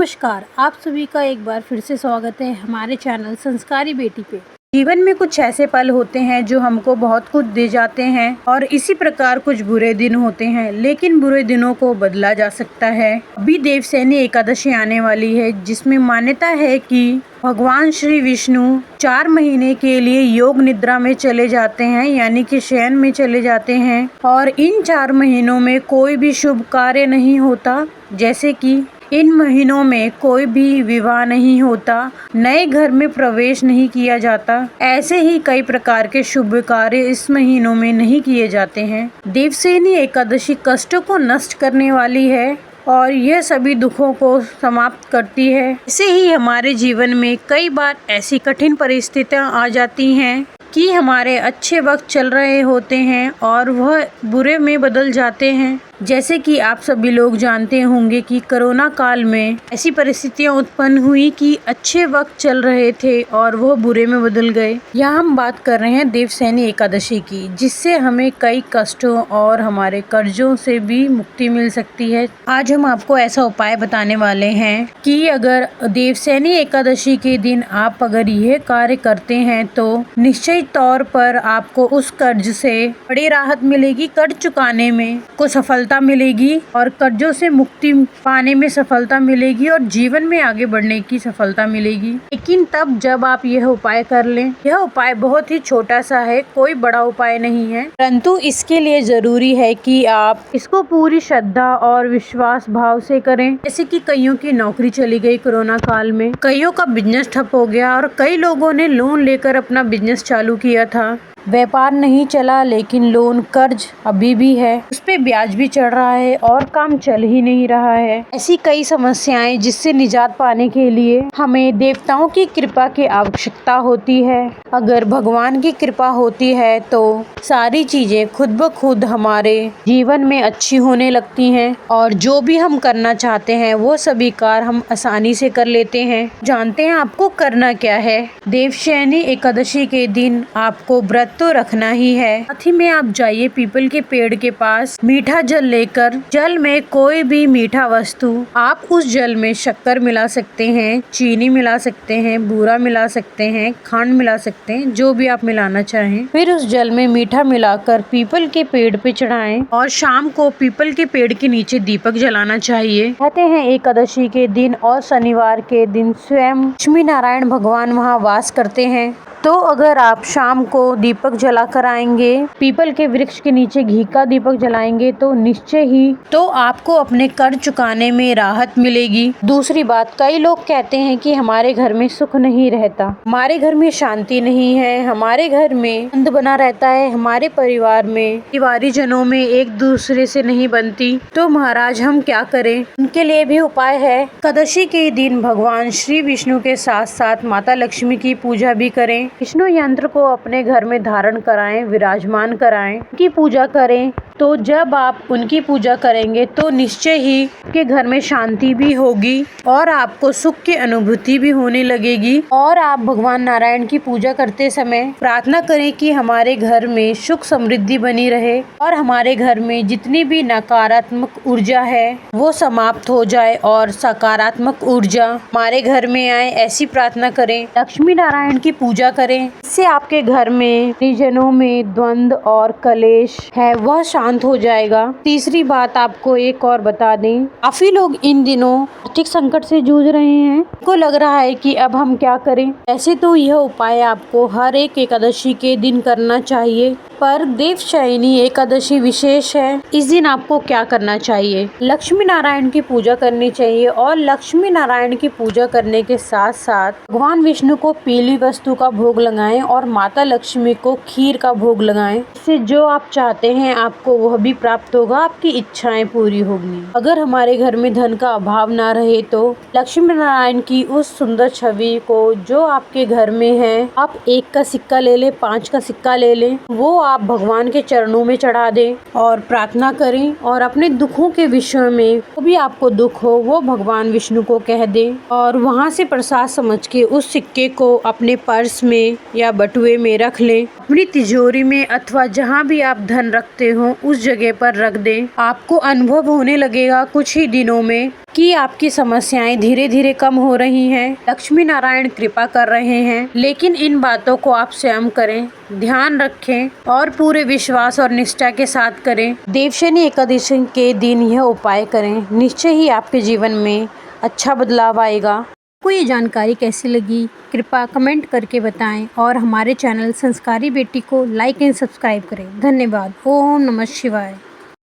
नमस्कार, आप सभी का एक बार फिर से स्वागत है हमारे चैनल संस्कारी बेटी पे। जीवन में कुछ ऐसे पल होते हैं जो हमको बहुत कुछ दे जाते हैं और इसी प्रकार कुछ बुरे दिन होते हैं, लेकिन बुरे दिनों को बदला जा सकता है। अभी देवसैनी एकादशी आने वाली है, जिसमें मान्यता है कि भगवान श्री विष्णु 4 महीने के लिए योग निद्रा में चले जाते हैं, यानी कि शयन में चले जाते हैं। और इन 4 महीनों में कोई भी शुभ कार्य नहीं होता, जैसे कि इन महीनों में कोई भी विवाह नहीं होता, नए घर में प्रवेश नहीं किया जाता। ऐसे ही कई प्रकार के शुभ कार्य इस महीनों में नहीं किए जाते हैं। देवसैनी एकादशी कष्टों को नष्ट करने वाली है और यह सभी दुखों को समाप्त करती है। ऐसे ही हमारे जीवन में कई बार ऐसी कठिन परिस्थितियां आ जाती हैं कि हमारे अच्छे वक्त चल रहे होते हैं और वह बुरे में बदल जाते हैं। जैसे कि आप सभी लोग जानते होंगे कि कोरोना काल में ऐसी परिस्थितियां उत्पन्न हुई कि अच्छे वक्त चल रहे थे और वह बुरे में बदल गए। यहाँ हम बात कर रहे हैं देवसैनी एकादशी की, जिससे हमें कई कष्टों और हमारे कर्जों से भी मुक्ति मिल सकती है। आज हम आपको ऐसा उपाय बताने वाले हैं कि अगर देवसैनी एकादशी के दिन आप अगर यह कार्य करते हैं तो निश्चित तौर पर आपको उस कर्ज से बड़ी राहत मिलेगी, कर्ज चुकाने में को सफलता मिलेगी और कर्जों से मुक्ति पाने में सफलता मिलेगी और जीवन में आगे बढ़ने की सफलता मिलेगी। लेकिन तब जब आप यह उपाय कर लें। यह उपाय बहुत ही छोटा सा है, कोई बड़ा उपाय नहीं है, परंतु इसके लिए जरूरी है कि आप इसको पूरी श्रद्धा और विश्वास भाव से करें। जैसे कि कईयों की नौकरी चली गई कोरोना काल में, कईयों का बिजनेस ठप हो गया और कई लोगों ने लोन लेकर अपना बिजनेस चालू किया था। व्यापार नहीं चला, लेकिन लोन कर्ज अभी भी है, उस पे ब्याज भी चढ़ रहा है और काम चल ही नहीं रहा है। ऐसी कई समस्याएं जिससे निजात पाने के लिए हमें देवताओं की कृपा की आवश्यकता होती है। अगर भगवान की कृपा होती है तो सारी चीजें खुद ब खुद हमारे जीवन में अच्छी होने लगती हैं और जो भी हम करना चाहते हैं वो सभी कार्य हम आसानी से कर लेते हैं। जानते हैं आपको करना क्या है। देवसैनी एकादशी के दिन आपको व्रत तो रखना ही है। साथ ही में आप जाइए पीपल के पेड़ के पास, मीठा जल लेकर, जल में कोई भी मीठा वस्तु, आप उस जल में शक्कर मिला सकते हैं, चीनी मिला सकते हैं, बूरा मिला सकते हैं, खंड मिला सकते हैं, जो भी आप मिलाना चाहें। फिर उस जल में मीठा मिलाकर पीपल के पेड़ पे चढ़ाएं और शाम को पीपल के पेड़ के नीचे दीपक जलाना चाहिए। कहते हैं एकादशी के दिन और शनिवार के दिन स्वयं लक्ष्मी नारायण भगवान वहाँ वास करते हैं। तो अगर आप शाम को दीपक जला कर आएंगे, पीपल के वृक्ष के नीचे घी का दीपक जलाएंगे तो निश्चय ही तो आपको अपने कर्ज चुकाने में राहत मिलेगी। दूसरी बात, कई लोग कहते हैं कि हमारे घर में सुख नहीं रहता, हमारे घर में शांति नहीं है, हमारे घर में द्वंद बना रहता है, हमारे परिवार में परिवारीजनों में एक दूसरे से नहीं बनती, तो महाराज हम क्या करें। उनके लिए भी उपाय है। एकादशी के दिन भगवान श्री विष्णु के साथ साथ माता लक्ष्मी की पूजा भी करें। विष्णु यंत्र को अपने घर में धारण कराएं, विराजमान कराएं, उनकी पूजा करें। तो जब आप उनकी पूजा करेंगे तो निश्चय ही के घर में शांति भी होगी और आपको सुख की अनुभूति भी होने लगेगी। और आप भगवान नारायण की पूजा करते समय प्रार्थना करें कि हमारे घर में सुख समृद्धि बनी रहे और हमारे घर में जितनी भी नकारात्मक ऊर्जा है वो समाप्त हो जाए और सकारात्मक ऊर्जा हमारे घर में आए, ऐसी प्रार्थना करें। लक्ष्मी नारायण की पूजा करें, इससे आपके घर में परिजनों में द्वंद और कलेश है वह शांत हो जाएगा। तीसरी बात आपको एक और बता दें, काफी लोग इन दिनों आर्थिक संकट से जूझ रहे हैं, उनको लग रहा है कि अब हम क्या करें। ऐसे तो यह उपाय आपको हर एक एकादशी के दिन करना चाहिए, पर देवसैनी एकादशी विशेष है। इस दिन आपको क्या करना चाहिए, लक्ष्मी नारायण की पूजा करनी चाहिए और लक्ष्मी नारायण की पूजा करने के साथ साथ भगवान विष्णु को पीली वस्तु का भोग लगाएं और माता लक्ष्मी को खीर का भोग लगाएं। इससे जो आप चाहते हैं आपको वह भी प्राप्त होगा, आपकी इच्छाएं पूरी होगी। अगर हमारे घर में धन का अभाव ना रहे तो लक्ष्मी नारायण की उस सुंदर छवि को जो आपके घर में है, आप 1 का सिक्का ले लें, 5 का सिक्का ले लें, वो आप भगवान के चरणों में चढ़ा दें और प्रार्थना करें और अपने दुखों के विषय में जो भी आपको दुख हो वो भगवान विष्णु को कह दें और वहाँ से प्रसाद समझ के उस सिक्के को अपने पर्स में या बटुए में रख लें, अपनी तिजोरी में अथवा जहाँ भी आप धन रखते हो उस जगह पर रख दें। आपको अनुभव होने लगेगा कुछ ही दिनों में कि आपकी समस्याएं धीरे धीरे कम हो रही हैं, लक्ष्मी नारायण कृपा कर रहे हैं। लेकिन इन बातों को आप स्वयं करें, ध्यान रखें और पूरे विश्वास और निष्ठा के साथ करें। देवशनि एकादशी के दिन यह उपाय करें, निश्चय ही आपके जीवन में अच्छा बदलाव आएगा। आपको ये जानकारी कैसी लगी कृपया कमेंट करके बताएं और हमारे चैनल संस्कारी बेटी को लाइक एंड सब्सक्राइब करें। धन्यवाद। ओम नमः शिवाय।